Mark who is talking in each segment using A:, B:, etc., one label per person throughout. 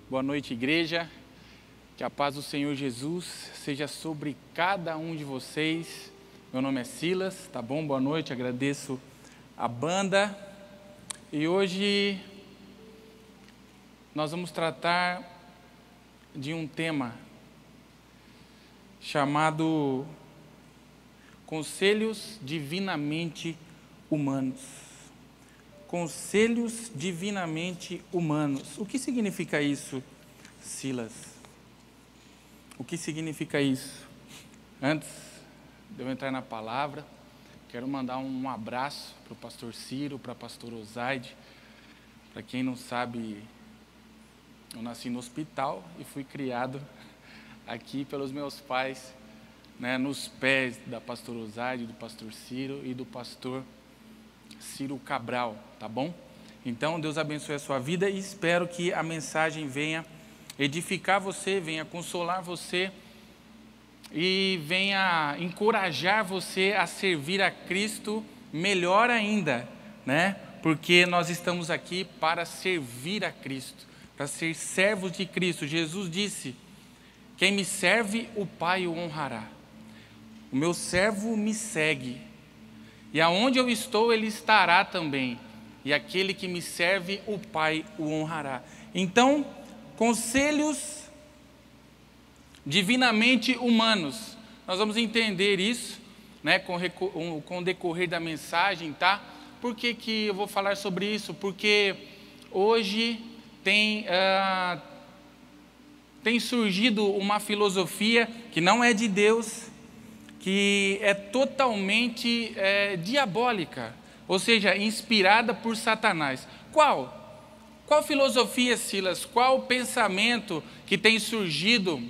A: Boa noite, igreja. Que a paz do Senhor Jesus seja sobre cada um de vocês. Meu nome é Silas, tá bom? Boa noite, agradeço a banda. E hoje nós vamos tratar de um tema chamado Conselhos Divinamente Humanos. Conselhos divinamente humanos. O que significa isso, Silas? O que significa isso? Antes de eu entrar na palavra, quero mandar um abraço para o pastor Ciro, para a pastora Osaide. Para quem não sabe, eu nasci no hospital e fui criado aqui pelos meus pais, né, nos pés da pastora Osaide, do pastor Ciro e do pastor Ciro Cabral, tá bom? Então, Deus abençoe a sua vida e espero que a mensagem venha edificar você, venha consolar você e venha encorajar você a servir a Cristo melhor ainda, né? Porque nós estamos aqui para servir a Cristo, para ser servos de Cristo. Jesus disse: quem me serve, o Pai o honrará. O meu servo me segue. E aonde eu estou, ele estará também. E aquele que me serve, o Pai o honrará. Então, conselhos divinamente humanos. Nós vamos entender isso, né, com o decorrer da mensagem, tá? Por que eu vou falar sobre isso? Porque hoje tem surgido uma filosofia que não é de Deus, que é totalmente diabólica, ou seja, inspirada por Satanás. Qual filosofia, Silas? Qual pensamento que tem surgido,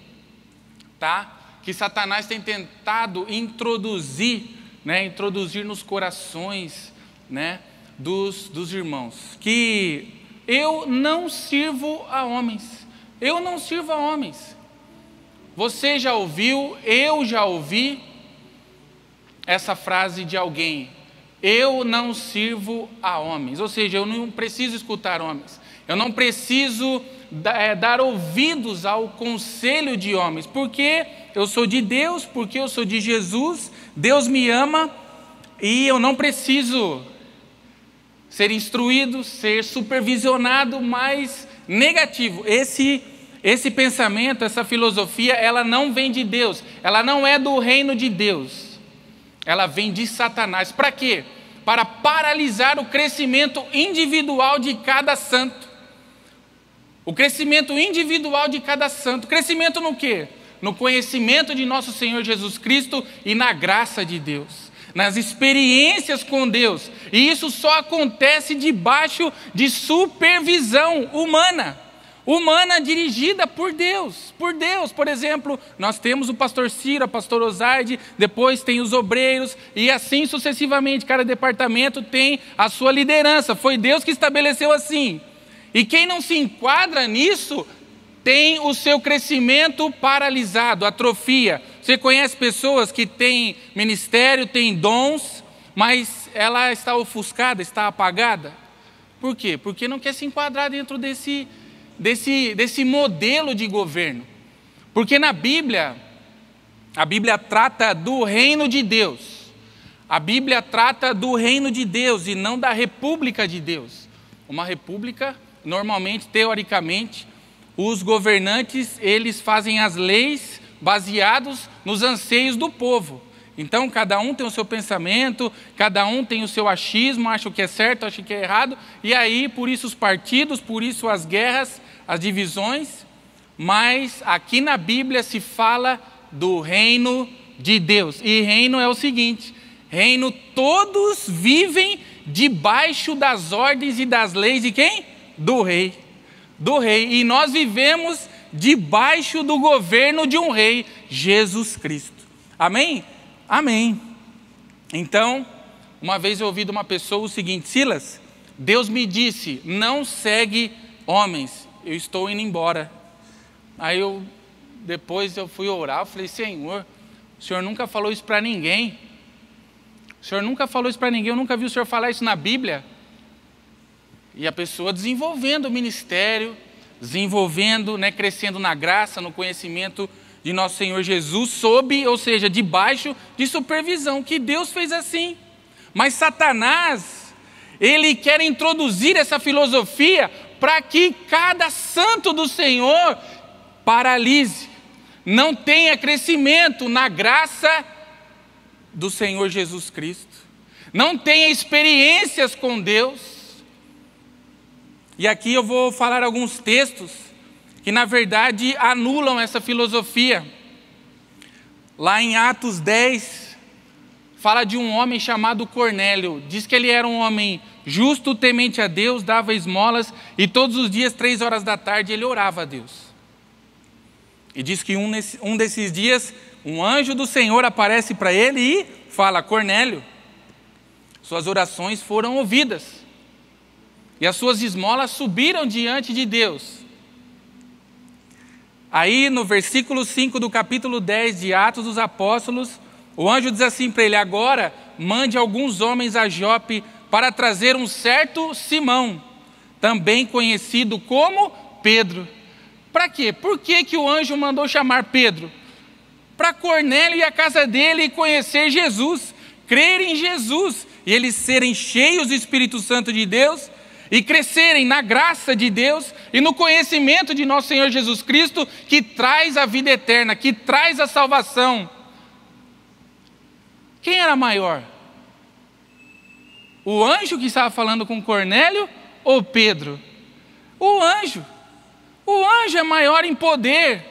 A: tá? Que Satanás tem tentado introduzir nos corações, né, dos irmãos? Que eu não sirvo a homens. Eu não sirvo a homens. Você já ouviu, eu já ouvi essa frase de alguém: eu não sirvo a homens. Ou seja, eu não preciso escutar homens, eu não preciso dar ouvidos ao conselho de homens, porque eu sou de Deus, porque eu sou de Jesus, Deus me ama e eu não preciso ser instruído, ser supervisionado. Mas negativo, esse pensamento, essa filosofia, ela não vem de Deus, ela não é do reino de Deus. Ela vem de Satanás. Para quê? Para paralisar o crescimento individual de cada santo. O crescimento individual de cada santo. Crescimento no quê? No conhecimento de nosso Senhor Jesus Cristo e na graça de Deus. Nas experiências com Deus. E isso só acontece debaixo de supervisão humana. Humana dirigida por Deus. Por exemplo, nós temos o pastor Ciro, a pastora Osaide, depois tem os obreiros e assim sucessivamente. Cada departamento tem a sua liderança. Foi Deus que estabeleceu assim. E quem não se enquadra nisso tem o seu crescimento paralisado, atrofia. Você conhece pessoas que têm ministério, têm dons, mas ela está ofuscada, está apagada? Por quê? Porque não quer se enquadrar dentro desse modelo de governo. Porque na Bíblia, a Bíblia trata do reino de Deus. A Bíblia trata do reino de Deus e não da república de Deus. Uma república, normalmente, teoricamente, os governantes, eles fazem as leis baseados nos anseios do povo. Então, cada um tem o seu pensamento, cada um tem o seu achismo, acha o que é certo, acha o que é errado, e aí, por isso os partidos, por isso as guerras, as divisões. Mas aqui na Bíblia se fala do reino de Deus. E reino é o seguinte: reino, todos vivem debaixo das ordens e das leis de quem? Do rei. Do rei. E nós vivemos debaixo do governo de um rei, Jesus Cristo. Amém? Amém. Então, uma vez eu ouvi de uma pessoa o seguinte: Silas, Deus me disse, não segue homens, eu estou indo embora. Aí depois eu fui orar, eu falei: Senhor, o Senhor nunca falou isso para ninguém. O Senhor nunca falou isso para ninguém, eu nunca vi o Senhor falar isso na Bíblia. E a pessoa desenvolvendo o ministério, desenvolvendo, crescendo na graça, no conhecimento de nosso Senhor Jesus, ou seja, debaixo de supervisão, que Deus fez assim. Mas Satanás, ele quer introduzir essa filosofia para que cada santo do Senhor paralise, não tenha crescimento na graça do Senhor Jesus Cristo, não tenha experiências com Deus. E aqui eu vou falar alguns textos que na verdade anulam essa filosofia. Lá em Atos 10, fala de um homem chamado Cornélio. Diz que ele era um homem justo, temente a Deus, dava esmolas e todos os dias, 3 horas da tarde, ele orava a Deus. E diz que um desses dias, um anjo do Senhor aparece para ele e fala: Cornélio, suas orações foram ouvidas e as suas esmolas subiram diante de Deus. Aí no versículo 5 do capítulo 10 de Atos dos Apóstolos, o anjo diz assim para ele: agora mande alguns homens a Jope para trazer um certo Simão, também conhecido como Pedro. Para quê? Por que o anjo mandou chamar Pedro? Para Cornélio e a casa dele conhecer Jesus, crer em Jesus, e eles serem cheios do Espírito Santo de Deus, e crescerem na graça de Deus e no conhecimento de nosso Senhor Jesus Cristo, que traz a vida eterna, que traz a salvação. Quem era maior? O anjo que estava falando com Cornélio ou Pedro? O anjo. O anjo é maior em poder.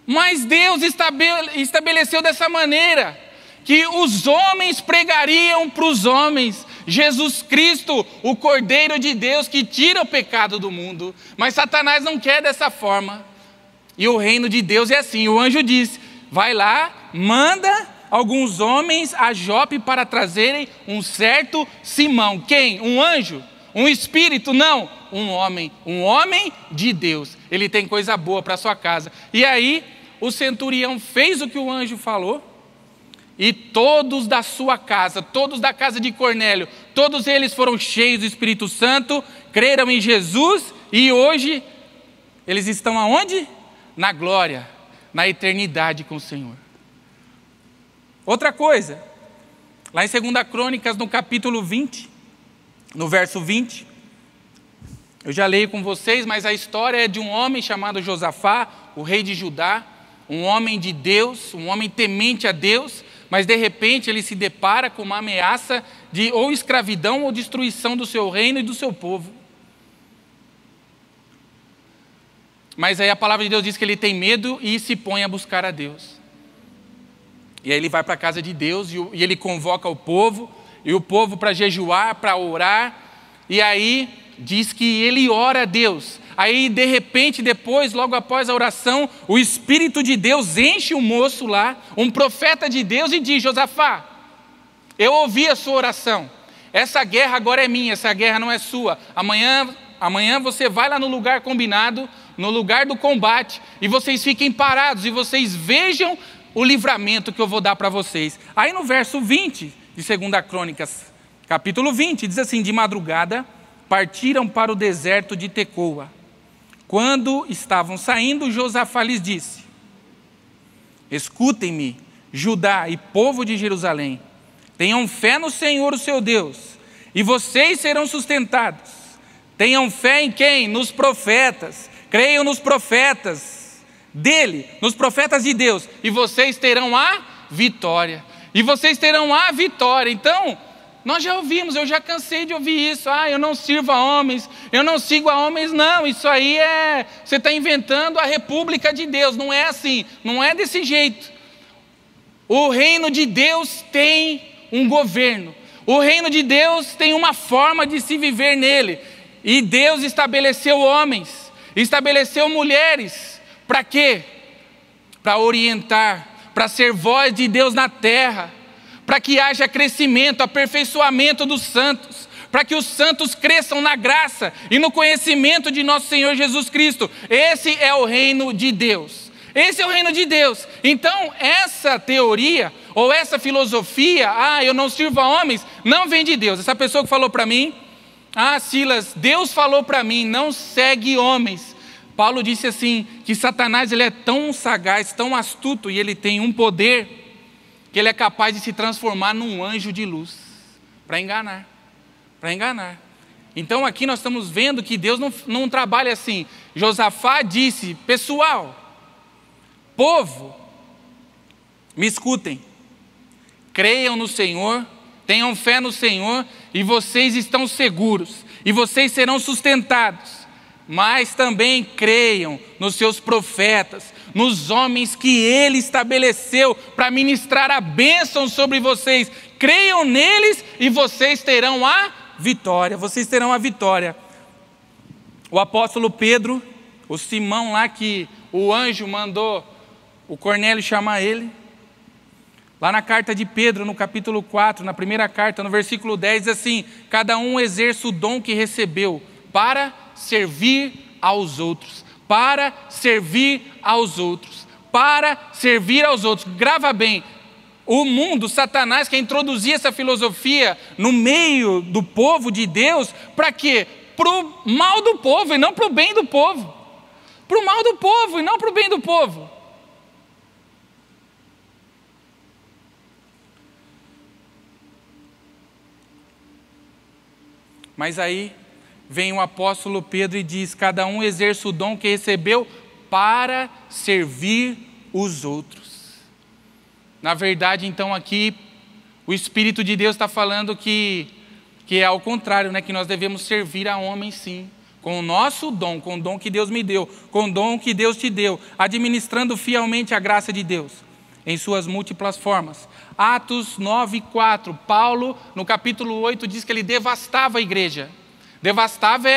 A: Mas Deus estabeleceu dessa maneira, que os homens pregariam para os homens Jesus Cristo, o Cordeiro de Deus que tira o pecado do mundo. Mas Satanás não quer dessa forma. E o reino de Deus é assim. O anjo disse: vai lá, manda alguns homens a Jope para trazerem um certo Simão. Quem? Um anjo? Um espírito? Não, um homem de Deus. Ele tem coisa boa para sua casa. E aí o centurião fez o que o anjo falou, e todos da sua casa, todos da casa de Cornélio, todos eles foram cheios do Espírito Santo, creram em Jesus, e hoje eles estão aonde? Na glória, na eternidade com o Senhor. Outra coisa, lá em 2 Crônicas, no capítulo 20, no verso 20, eu já leio com vocês, mas a história é de um homem chamado Josafá, o rei de Judá, um homem de Deus, um homem temente a Deus, mas de repente ele se depara com uma ameaça de ou escravidão ou destruição do seu reino e do seu povo. Mas aí a palavra de Deus diz que ele tem medo e se põe a buscar a Deus. E aí ele vai para a casa de Deus e ele convoca o povo, e o povo para jejuar, para orar, e aí diz que ele ora a Deus. Aí de repente, depois, logo após a oração, o Espírito de Deus enche o moço lá, um profeta de Deus, e diz: Josafá, eu ouvi a sua oração, essa guerra agora é minha, essa guerra não é sua. Amanhã você vai lá no lugar combinado, no lugar do combate, e vocês fiquem parados, e vocês vejam o livramento que eu vou dar para vocês. Aí no verso 20 de 2 Crônicas, capítulo 20, diz assim: de madrugada partiram para o deserto de Tecoa. Quando estavam saindo, Josafá lhes disse: escutem-me, Judá e povo de Jerusalém, tenham fé no Senhor, o seu Deus, e vocês serão sustentados. Tenham fé em quem? Nos profetas. Creiam nos profetas dele, nos profetas de Deus, e vocês terão a vitória. E vocês terão a vitória. Então, nós já ouvimos, eu já cansei de ouvir isso. Eu não sirvo a homens, eu não sigo a homens. Não, isso aí você está inventando a república de Deus. Não é assim, não é desse jeito. O reino de Deus tem um governo. O reino de Deus tem uma forma de se viver nele. E Deus estabeleceu homens, estabeleceu mulheres. Para quê? Para orientar, para ser voz de Deus na terra, para que haja crescimento, aperfeiçoamento dos santos, para que os santos cresçam na graça e no conhecimento de nosso Senhor Jesus Cristo. Esse é o reino de Deus. Esse é o reino de Deus. Então, essa teoria, ou essa filosofia, eu não sirvo a homens, não vem de Deus. Essa pessoa que falou para mim, Ah, Silas, Deus falou para mim, não segue homens. Paulo disse assim, que Satanás ele é tão sagaz, tão astuto, e ele tem um poder, que ele é capaz de se transformar num anjo de luz, para enganar. Então aqui nós estamos vendo que Deus não trabalha assim. Josafá disse, pessoal, povo, me escutem, creiam no Senhor, tenham fé no Senhor, e vocês estão seguros, e vocês serão sustentados, mas também creiam nos seus profetas, nos homens que Ele estabeleceu para ministrar a bênção sobre vocês, creiam neles e vocês terão a vitória, O apóstolo Pedro, o Simão lá que o anjo mandou o Cornélio chamar ele, lá na carta de Pedro, no capítulo 4, na primeira carta, no versículo 10, diz assim, cada um exerce o dom que recebeu para servir aos outros, grava bem, o mundo, Satanás quer introduzir essa filosofia no meio do povo de Deus, para quê? Para o mal do povo e não para o bem do povo, para o mal do povo e não para o bem do povo. Mas aí vem o apóstolo Pedro e diz, cada um exerce o dom que recebeu para servir os outros. Na verdade, então aqui, o Espírito de Deus está falando que é ao contrário, né? Que nós devemos servir a homens sim, com o nosso dom, com o dom que Deus me deu, com o dom que Deus te deu, administrando fielmente a graça de Deus, em suas múltiplas formas. Atos 9:4, Paulo, no capítulo 8, diz que ele devastava a igreja. Devastava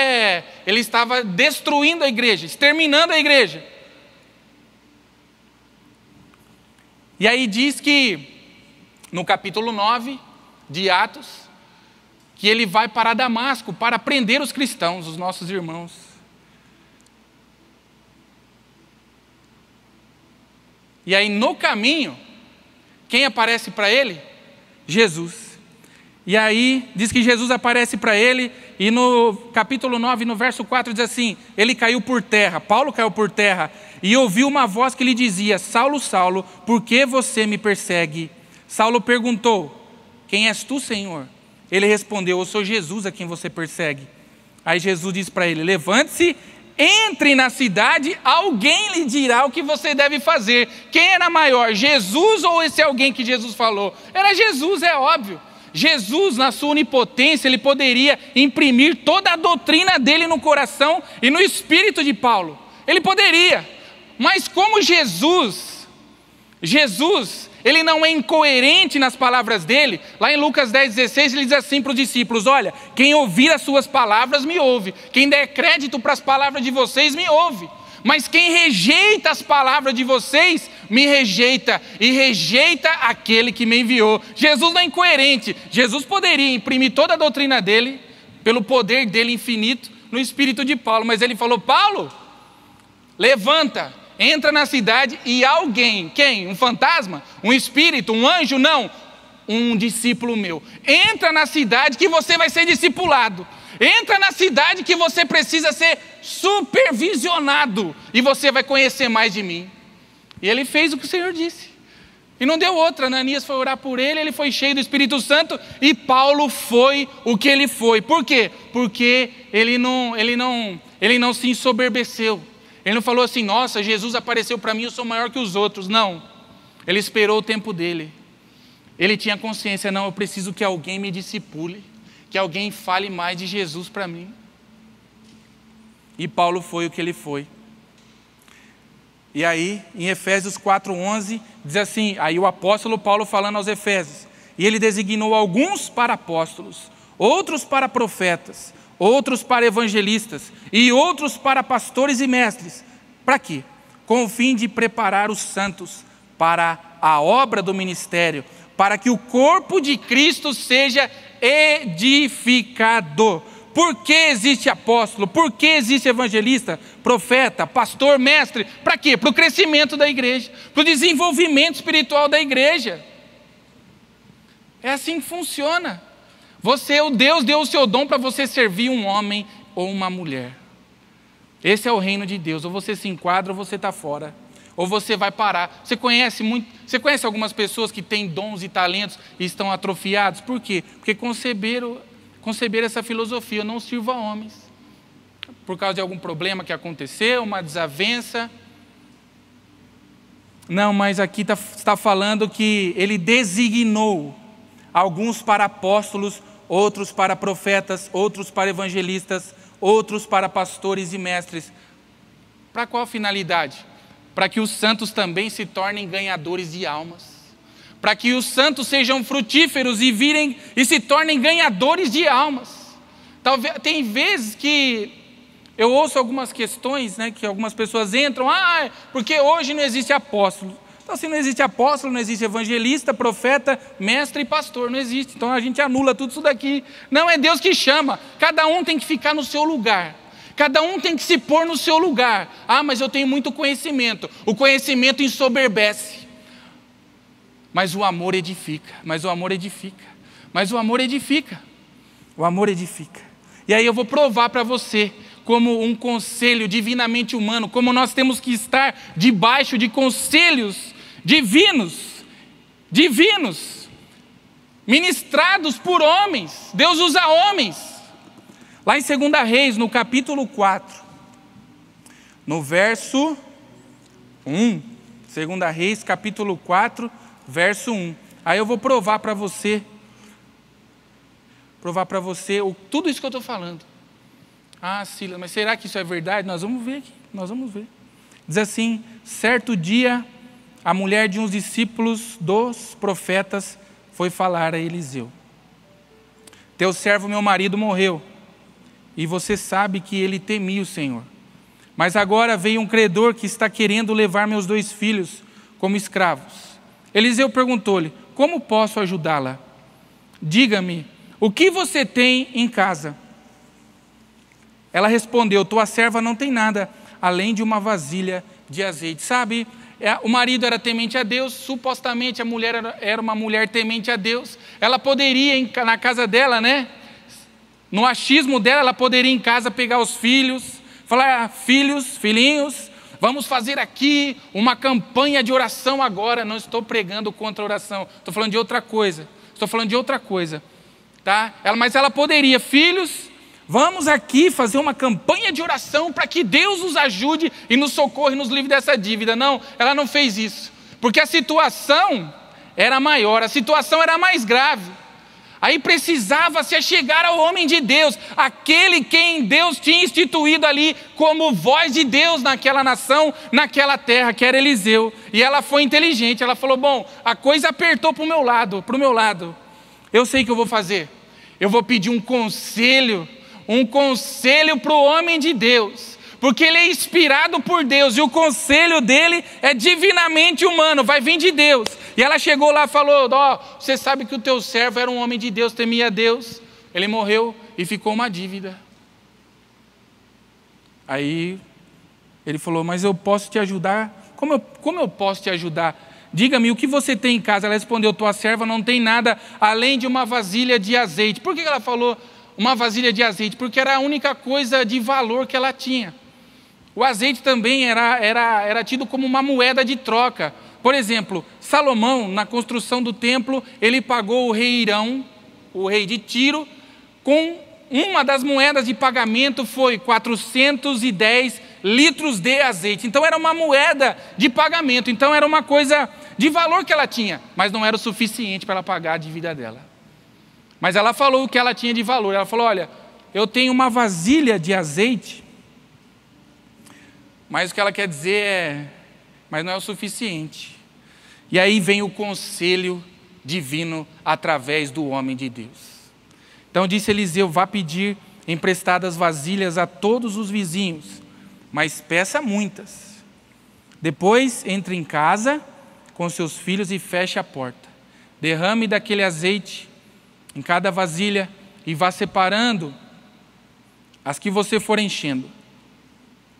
A: ele estava destruindo a igreja, exterminando a igreja. E aí diz que, no capítulo 9 de Atos, que ele vai para Damasco para prender os cristãos, os nossos irmãos. E aí no caminho, quem aparece para ele? Jesus. E aí diz que Jesus aparece para ele, e no capítulo 9, no verso 4, diz assim, ele caiu por terra, Paulo caiu por terra, e ouviu uma voz que lhe dizia, Saulo, Saulo, por que você me persegue? Saulo perguntou, quem és tu, Senhor? Ele respondeu, eu sou Jesus a quem você persegue. Aí Jesus disse para ele, levante-se, entre na cidade, alguém lhe dirá o que você deve fazer. Quem era maior, Jesus ou esse alguém que Jesus falou? Era Jesus, é óbvio. Jesus, na sua onipotência, ele poderia imprimir toda a doutrina dele no coração e no espírito de Paulo. Ele poderia, mas como Jesus, ele não é incoerente nas palavras dele. Lá em Lucas 10:16 ele diz assim para os discípulos, olha, quem ouvir as suas palavras me ouve, quem der crédito para as palavras de vocês me ouve, mas quem rejeita as palavras de vocês me rejeita e rejeita aquele que me enviou. Jesus não é incoerente. Jesus poderia imprimir toda a doutrina dele pelo poder dele infinito no espírito de Paulo, mas ele falou, Paulo, levanta, entra na cidade e alguém, quem? Um fantasma? Um espírito? Um anjo? Não, um discípulo meu. Entra na cidade que você vai ser discipulado. Entra na cidade que você precisa ser supervisionado e você vai conhecer mais de mim. E ele fez o que o Senhor disse. E não deu outra. Ananias foi orar por ele, ele foi cheio do Espírito Santo e Paulo foi o que ele foi. Por quê? Porque ele não se ensoberbeceu. Ele não falou assim, nossa, Jesus apareceu para mim, eu sou maior que os outros. Não, ele esperou o tempo dele. Ele tinha consciência, não, eu preciso que alguém me discipule, que alguém fale mais de Jesus para mim. E Paulo foi o que ele foi. E aí, em Efésios 4:11, diz assim, aí o apóstolo Paulo falando aos Efésios, e ele designou alguns para apóstolos, outros para profetas, outros para evangelistas e outros para pastores e mestres. Para quê? Com o fim de preparar os santos para a obra do ministério, para que o corpo de Cristo seja edificado. Por que existe apóstolo? Por que existe evangelista, profeta, pastor, mestre? Para quê? Para o crescimento da igreja, para o desenvolvimento espiritual da igreja. É assim que funciona. O Deus deu o seu dom para você servir um homem ou uma mulher. Esse é o reino de Deus. Ou você se enquadra ou você está fora. Ou você vai parar. Você conhece algumas pessoas que têm dons e talentos e estão atrofiados? Por quê? Porque conceberam essa filosofia: eu não sirvo a homens. Por causa de algum problema que aconteceu, uma desavença. Não, mas aqui está falando que ele designou alguns para apóstolos, outros para profetas, outros para evangelistas, outros para pastores e mestres. Para qual finalidade? Para que os santos também se tornem ganhadores de almas. Para que os santos sejam frutíferos e virem e se tornem ganhadores de almas. Tem vezes que eu ouço algumas questões, né, que algumas pessoas entram, porque hoje não existe apóstolo. Então, se não existe apóstolo, não existe evangelista, profeta, mestre e pastor, não existe. Então a gente anula tudo isso daqui. Não, é Deus que chama. Cada um tem que ficar no seu lugar. Cada um tem que se pôr no seu lugar. Mas eu tenho muito conhecimento. O conhecimento ensoberbece. Mas o amor edifica. Mas o amor edifica. Mas o amor edifica. O amor edifica. E aí eu vou provar para você, como um conselho divinamente humano, como nós temos que estar debaixo de conselhos divinos, ministrados por homens. Deus usa homens. Lá em 2 Reis, no capítulo 4, no verso 1, 2 Reis, capítulo 4, verso 1. Aí eu vou provar para você tudo isso que eu estou falando. Silas, mas será que isso é verdade? Nós vamos ver aqui, nós vamos ver. Diz assim: certo dia, a mulher de uns discípulos dos profetas foi falar a Eliseu: teu servo, meu marido, morreu, e você sabe que ele temia o Senhor. Mas agora veio um credor que está querendo levar meus 2 filhos como escravos. Eliseu perguntou-lhe: como posso ajudá-la? Diga-me, o que você tem em casa? Ela respondeu: tua serva não tem nada, além de uma vasilha de azeite. Sabe, o marido era temente a Deus, supostamente a mulher era uma mulher temente a Deus. Ela poderia, na casa dela, né? No achismo dela, ela poderia em casa pegar os filhos, falar: filhinhos, vamos fazer aqui uma campanha de oração agora. Não estou pregando contra a oração, estou falando de outra coisa. Tá? Mas ela poderia: filhos, vamos aqui fazer uma campanha de oração para que Deus nos ajude e nos socorra e nos livre dessa dívida. Não, ela não fez isso, porque a situação era maior, a situação era mais grave. Aí precisava se achegar ao homem de Deus, aquele quem Deus tinha instituído ali como voz de Deus naquela nação, naquela terra, que era Eliseu. E ela foi inteligente, ela falou: bom, a coisa apertou para o meu lado. Eu sei o que eu vou fazer. Eu vou pedir um conselho para o homem de Deus, porque ele é inspirado por Deus, e o conselho dele é divinamente humano, vai vir de Deus. E ela chegou lá e falou: você sabe que o teu servo era um homem de Deus, temia a Deus, ele morreu e ficou uma dívida. Aí ele falou: mas eu posso te ajudar? Como eu posso te ajudar? Diga-me, o que você tem em casa? Ela respondeu: tua serva não tem nada, além de uma vasilha de azeite. Por que ela falou uma vasilha de azeite? Porque era a única coisa de valor que ela tinha. O azeite também era tido como uma moeda de troca. Por exemplo, Salomão, na construção do templo, ele pagou o rei Irão, o rei de Tiro, com uma das moedas de pagamento foi 410 litros de azeite. Então era uma moeda de pagamento, então era uma coisa de valor que ela tinha, mas não era o suficiente para ela pagar a dívida dela. Mas ela falou o que ela tinha de valor. Ela falou: olha, eu tenho uma vasilha de azeite, mas o que ela quer dizer mas não é o suficiente. E aí vem o conselho divino através do homem de Deus. Então disse Eliseu: vá pedir emprestadas vasilhas a todos os vizinhos, mas peça muitas. Depois entre em casa com seus filhos e feche a porta. Derrame daquele azeite em cada vasilha e vá separando as que você for enchendo.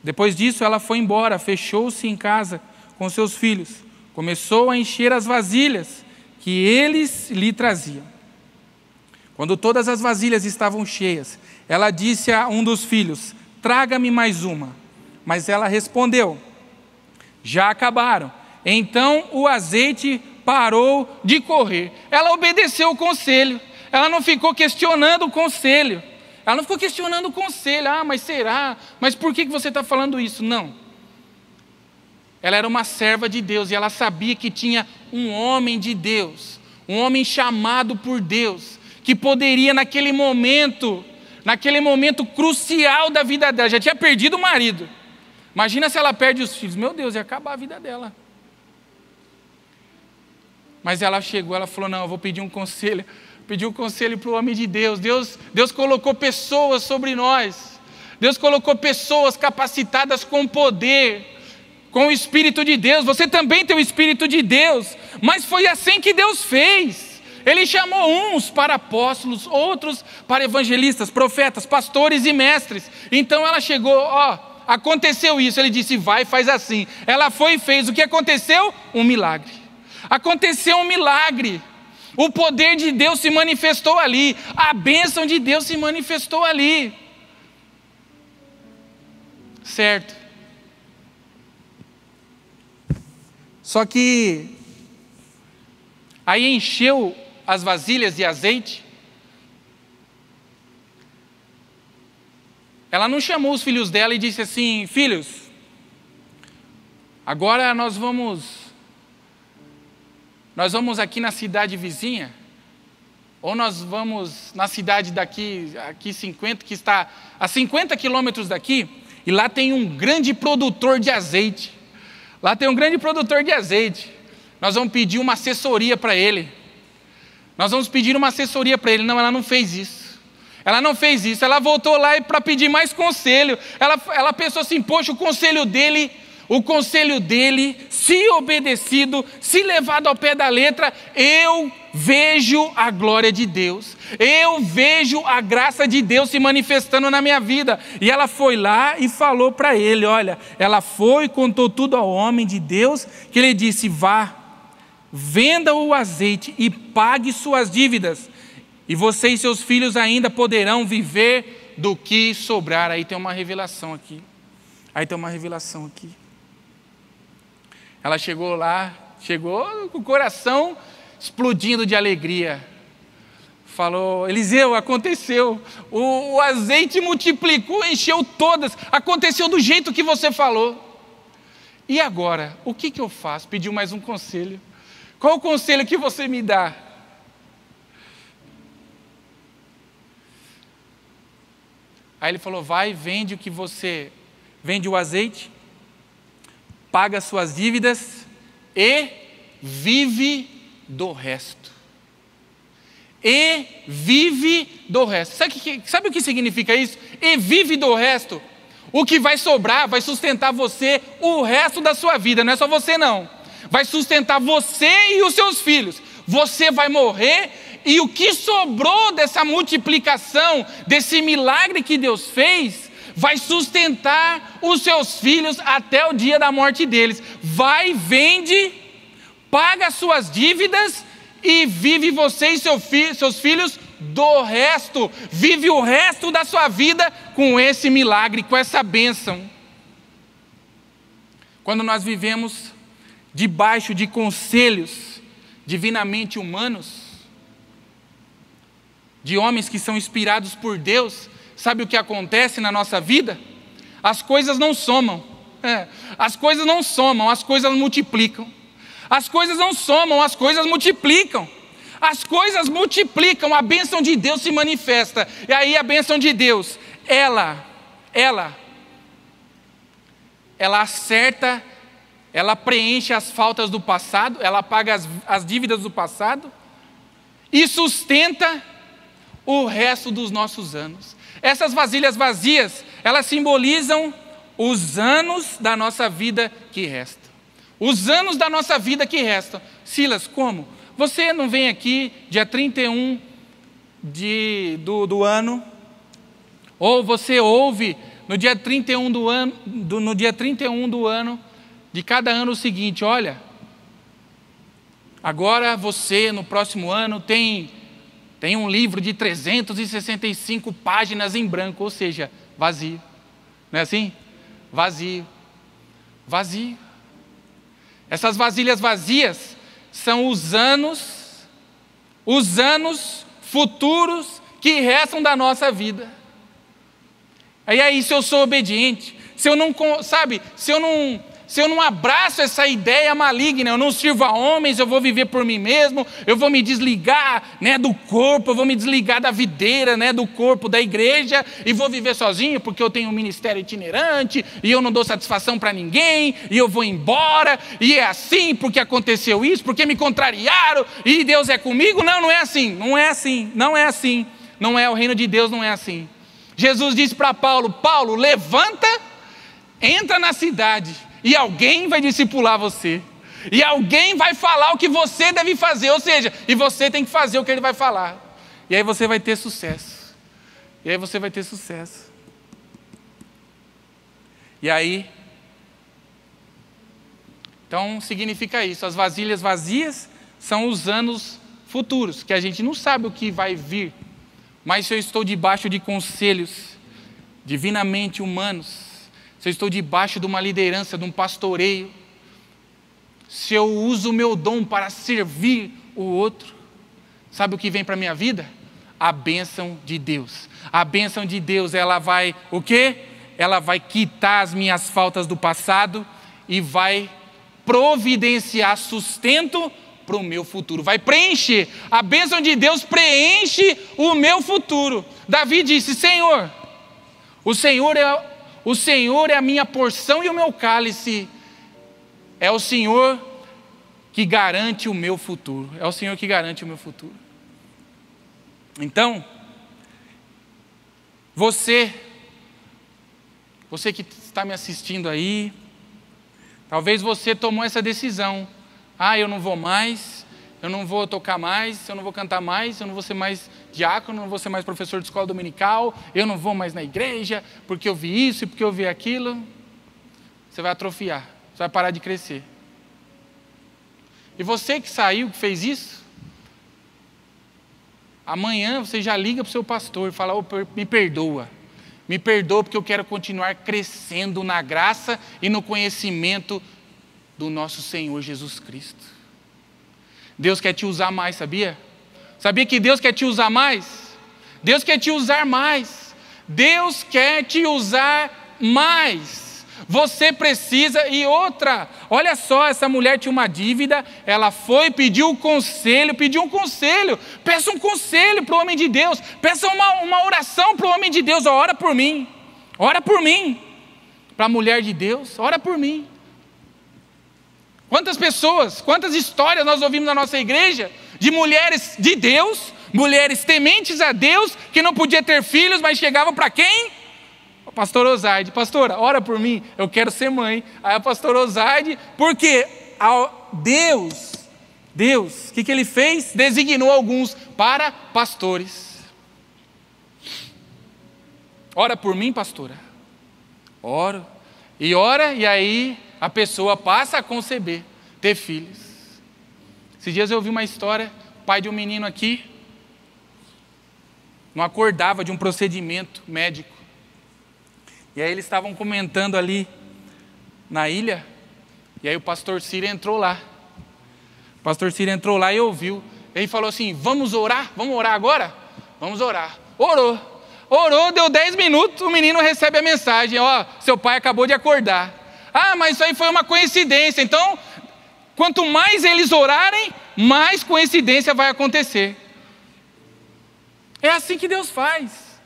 A: Depois disso ela foi embora, fechou-se em casa com seus filhos, começou a encher as vasilhas que eles lhe traziam. Quando todas as vasilhas estavam cheias, ela disse a um dos filhos: traga-me mais uma. Mas ela respondeu: já acabaram. Então o azeite parou de correr. Ela obedeceu o conselho. Ela não ficou questionando o conselho. Ela não ficou questionando o conselho. Ah, mas será? Mas por que você está falando isso? Não. Ela era uma serva de Deus e ela sabia que tinha um homem de Deus, um homem chamado por Deus, que poderia naquele momento crucial da vida dela, já tinha perdido o marido. Imagina se ela perde os filhos. Meu Deus, ia acabar a vida dela. Mas ela chegou, ela falou: não, eu vou pedir um conselho. Pediu um conselho para o homem de Deus. Deus colocou pessoas sobre nós. Deus colocou pessoas capacitadas com poder, com o Espírito de Deus. Você também tem o Espírito de Deus. Mas foi assim que Deus fez. Ele chamou uns para apóstolos, outros para evangelistas, profetas, pastores e mestres. Então ela chegou, aconteceu isso. Ele disse: vai, faz assim. Ela foi e fez. O que aconteceu? Um milagre. Aconteceu um milagre. O poder de Deus se manifestou ali. A bênção de Deus se manifestou ali. Certo. Só que aí encheu as vasilhas de azeite. Ela não chamou os filhos dela e disse assim: filhos, agora nós vamos aqui na cidade vizinha, ou nós vamos na cidade aqui 50, que está a 50 quilômetros daqui, e lá tem um grande produtor de azeite. Lá tem um grande produtor de azeite. Nós vamos pedir uma assessoria para ele. Não, ela não fez isso. Ela voltou lá para pedir mais conselho. Ela pensou assim: poxa, o conselho dele, se obedecido, se levado ao pé da letra, eu vejo a glória de Deus, eu vejo a graça de Deus se manifestando na minha vida. E ela foi lá e falou para ele, olha, ela foi e contou tudo ao homem de Deus, que ele disse: vá, venda o azeite e pague suas dívidas, e você e seus filhos ainda poderão viver do que sobrar. Aí tem uma revelação aqui. Ela chegou lá, com o coração explodindo de alegria. Falou: Eliseu, aconteceu. O azeite multiplicou, encheu todas. Aconteceu do jeito que você falou. E agora, o que eu faço? Pediu mais um conselho. Qual o conselho que você me dá? Aí ele falou: vai, vende o azeite, paga suas dívidas e vive do resto. Sabe o que significa isso? E vive do resto. O que vai sobrar vai sustentar você o resto da sua vida. Não é só você não. Vai sustentar você e os seus filhos. Você vai morrer e o que sobrou dessa multiplicação, desse milagre que Deus fez, vai sustentar os seus filhos até o dia da morte deles. Vai, vende, paga suas dívidas e vive você e seus filhos do resto. Vive o resto da sua vida com esse milagre, com essa bênção. Quando nós vivemos debaixo de conselhos divinamente humanos, de homens que são inspirados por Deus, sabe o que acontece na nossa vida? As coisas não somam. As coisas não somam, as coisas multiplicam. As coisas não somam, as coisas multiplicam. As coisas multiplicam, a bênção de Deus se manifesta. E aí a bênção de Deus, ela acerta, ela preenche as faltas do passado, ela paga as dívidas do passado e sustenta o resto dos nossos anos. Essas vasilhas vazias, elas simbolizam os anos da nossa vida que restam. Os anos da nossa vida que restam. Silas, como? Você não vem aqui dia 31 do ano, ou você ouve no dia 31 do ano, no dia 31 do ano de cada ano o seguinte: olha, agora você no próximo ano tem Tem um livro de 365 páginas em branco, ou seja, vazio. Não é assim? Vazio. Vazio. Essas vasilhas vazias são os anos futuros que restam da nossa vida. E aí, se eu sou obediente, se eu não abraço essa ideia maligna, eu não sirvo a homens, eu vou viver por mim mesmo, eu vou me desligar, né, do corpo, eu vou me desligar da videira, né, do corpo da igreja, e vou viver sozinho porque eu tenho um ministério itinerante, e eu não dou satisfação para ninguém, e eu vou embora, e é assim porque aconteceu isso, porque me contrariaram, e Deus é comigo. Não, não é assim, não é assim, não é assim, não é, o reino de Deus não é assim. Jesus disse para Paulo: Paulo, levanta, entra na cidade, e alguém vai discipular você, e alguém vai falar o que você deve fazer, ou seja, e você tem que fazer o que ele vai falar, e aí você vai ter sucesso, e aí você vai ter sucesso. E aí, então significa isso, as vasilhas vazias são os anos futuros, que a gente não sabe o que vai vir, mas se eu estou debaixo de conselhos divinamente humanos, se eu estou debaixo de uma liderança, de um pastoreio, se eu uso o meu dom para servir o outro, sabe o que vem para a minha vida? A bênção de Deus. A bênção de Deus, ela vai, o quê? Ela vai quitar as minhas faltas do passado e vai providenciar sustento para o meu futuro. Vai preencher. A bênção de Deus preenche o meu futuro. Davi disse: Senhor, o Senhor é a minha porção e o meu cálice. É o Senhor que garante o meu futuro. É o Senhor que garante o meu futuro. Então, você que está me assistindo aí, talvez você tomou essa decisão. Eu não vou mais, eu não vou tocar mais, eu não vou cantar mais, eu não vou ser mais diácono, eu não vou ser mais professor de escola dominical, eu não vou mais na igreja, porque eu vi isso e porque eu vi aquilo. Você vai atrofiar, você vai parar de crescer. E você que saiu, que fez isso, amanhã você já liga para o seu pastor e fala: me perdoa porque eu quero continuar crescendo na graça e no conhecimento do nosso Senhor Jesus Cristo. Deus quer te usar mais, sabia? Sabia que Deus quer te usar mais? Deus quer te usar mais. Deus quer te usar mais. Você precisa, e outra, olha só, essa mulher tinha uma dívida, ela foi, pediu um conselho, peça um conselho para o homem de Deus, peça uma oração para o homem de Deus: ora por mim, para a mulher de Deus, ora por mim. Quantas pessoas, quantas histórias nós ouvimos na nossa igreja, de mulheres de Deus, mulheres tementes a Deus, que não podia ter filhos, mas chegavam para quem? O pastor Osaide: pastora, ora por mim, eu quero ser mãe. Aí a pastora Osaide, porque Deus, o que ele fez? Designou alguns para pastores. Ora por mim, pastora. Oro. E ora, e aí a pessoa passa a conceber, ter filhos. Esses dias eu ouvi uma história, pai de um menino aqui, não acordava de um procedimento médico. E aí eles estavam comentando ali na ilha, e aí o pastor Ciro entrou lá. O pastor Ciro entrou lá e ouviu. Ele falou assim: vamos orar? Vamos orar agora? Vamos orar. Orou, deu 10 minutos, o menino recebe a mensagem: seu pai acabou de acordar. Mas isso aí foi uma coincidência. Então, quanto mais eles orarem, mais coincidência vai acontecer. É assim que Deus faz.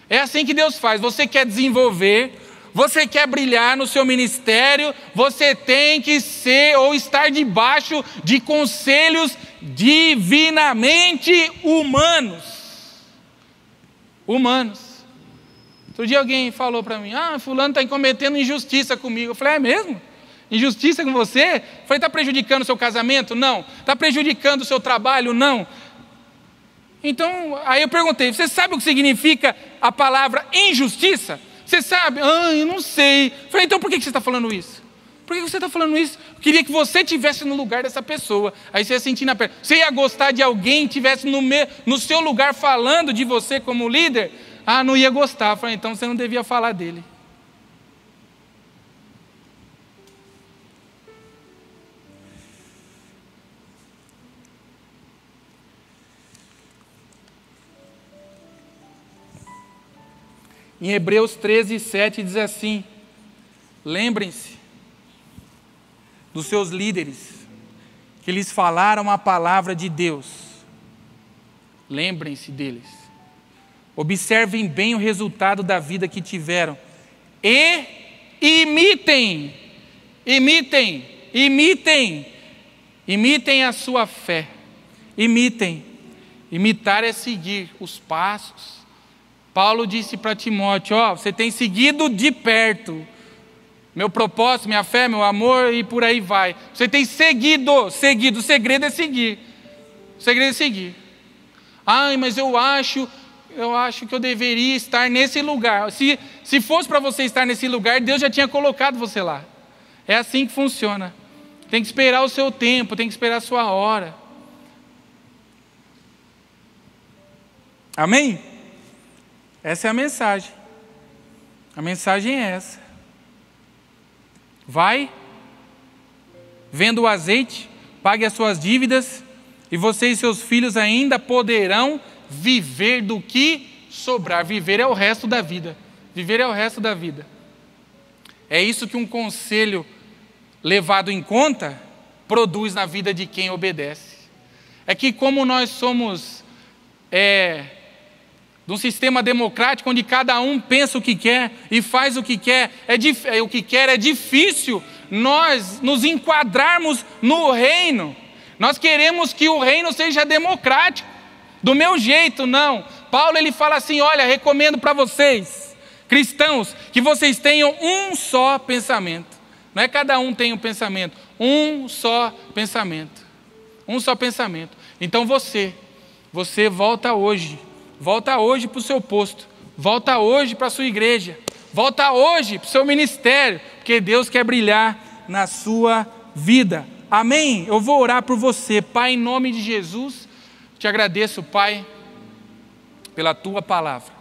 A: É assim que Deus faz. Você quer desenvolver, você quer brilhar no seu ministério, você tem que ser ou estar debaixo de conselhos divinamente humanos. Outro dia alguém falou para mim: fulano está cometendo injustiça comigo. Eu falei: é mesmo? Injustiça com você? Eu falei: está prejudicando o seu casamento? Não. Está prejudicando o seu trabalho? Não. Então, aí eu perguntei: você sabe o que significa a palavra injustiça? Você sabe? Eu não sei. Eu falei: então por que você está falando isso? Por que você está falando isso? Eu queria que você estivesse no lugar dessa pessoa. Aí você ia sentir na pele. Você ia gostar de alguém que estivesse no seu lugar falando de você como líder? Ah, não ia gostar. Eu falei, então você não devia falar dele. Em Hebreus 13, 7 diz assim: lembrem-se dos seus líderes, que lhes falaram a palavra de Deus. Lembrem-se deles. Observem bem o resultado da vida que tiveram. E imitem a sua fé. Imitem. Imitar é seguir os passos. Paulo disse para Timóteo, você tem seguido de perto meu propósito, minha fé, meu amor e por aí vai. Você tem seguido. O segredo é seguir. O segredo é seguir. Mas eu acho que eu deveria estar nesse lugar. Se fosse para você estar nesse lugar, Deus já tinha colocado você lá. É assim que funciona. Tem que esperar o seu tempo, tem que esperar a sua hora. Amém? Essa é a mensagem. A mensagem é essa. Vai, venda o azeite, pague as suas dívidas, e você e seus filhos ainda poderão viver do que sobrar. Viver é o resto da vida. Viver é o resto da vida. É isso que um conselho levado em conta produz na vida de quem obedece. É que como nós somos de um sistema democrático onde cada um pensa o que quer e faz o que quer, é difícil nós nos enquadrarmos no reino. Nós queremos que o reino seja democrático, do meu jeito, não. Paulo ele fala assim, olha, recomendo para vocês, cristãos, que vocês tenham um só pensamento. Não é cada um tem um pensamento, um só pensamento. Um só pensamento. Então você volta hoje para o seu posto, volta hoje para a sua igreja, volta hoje para o seu ministério, porque Deus quer brilhar na sua vida. Amém? Eu vou orar por você. Pai, em nome de Jesus, te agradeço, Pai, pela tua palavra.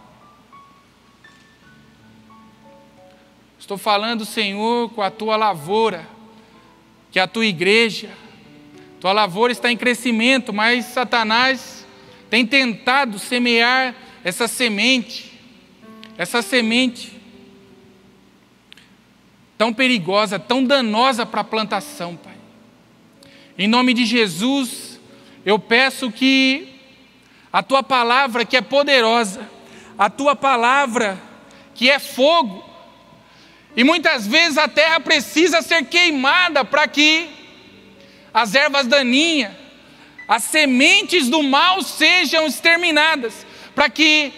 A: Estou falando, Senhor, com a tua lavoura, que é a tua igreja. Tua lavoura está em crescimento, mas Satanás tem tentado semear essa semente tão perigosa, tão danosa para a plantação, Pai. Em nome de Jesus, eu peço que a tua palavra que é poderosa, a tua palavra que é fogo, e muitas vezes a terra precisa ser queimada para que as ervas daninhas, as sementes do mal sejam exterminadas, para que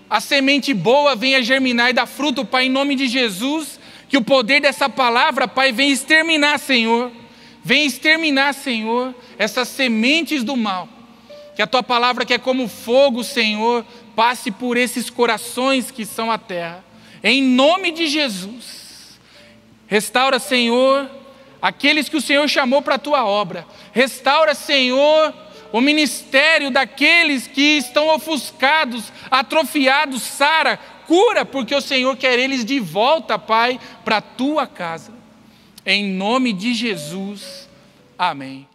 A: a semente boa venha germinar e dar fruto, Pai, em nome de Jesus, que o poder dessa palavra, Pai, venha exterminar, Senhor, essas sementes do mal, que a tua palavra que é como fogo, Senhor, passe por esses corações que são a terra, em nome de Jesus. Restaura, Senhor, aqueles que o Senhor chamou para a tua obra. Restaura, Senhor, o ministério daqueles que estão ofuscados, atrofiados. Sara, cura, porque o Senhor quer eles de volta, Pai, para a tua casa. Em nome de Jesus. Amém.